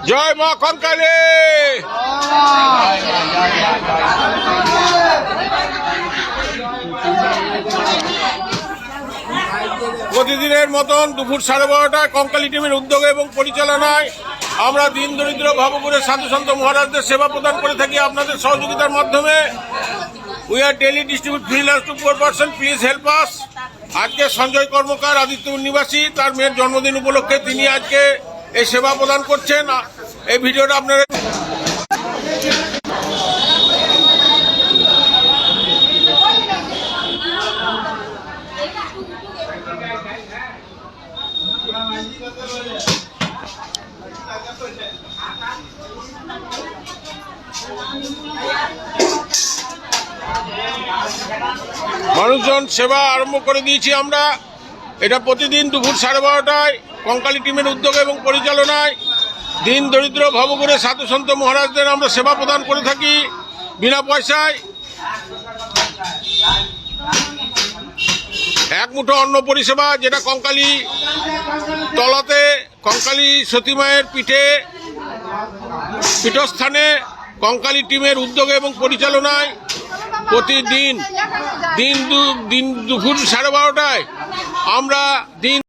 জয় মা কঙ্কালী। প্রতিদিনের মতন দুপুর 12:30টায় কঙ্কালী টিমের উদ্যোগে এবং পরিচালনায় আমরা দিন দরিদ্র ভাবপুরের সাধু সন্ত মহারাজদের সেবা প্রদান করে থাকি আপনাদের সহযোগিতার মাধ্যমে। We are daily distribute free lunch to poor person, please help us. আজকে সঞ্জয় কর্মকার আদিত্যপুর নিবাসী, তার মেয়ের জন্মদিন উপলক্ষে তিনি আজকে এই সেবা প্রদান করছেন। এই ভিডিওটা আপনারা মানুষজন সেবা আরম্ভ করে দিয়েছি আমরা। এটা প্রতিদিন দুপুর 12:30টায় কঙ্কালী টিমের উদ্যোগে এবং পরিচালনায় দিন দরিদ্র ভবঘুরে সাধু সন্ত মহারাজদের আমরা সেবা প্রদান করে থাকি বিনা পয়সায়। এক মুঠো অন্ন পরিষেবা, যেটা কঙ্কালী তলাতে কঙ্কালী সতীমায়ের পীঠস্থানে কঙ্কালী টিমের উদ্যোগে এবং পরিচালনায় প্রতিদিন দিন দুপুর 12:30টায় আমরা দিন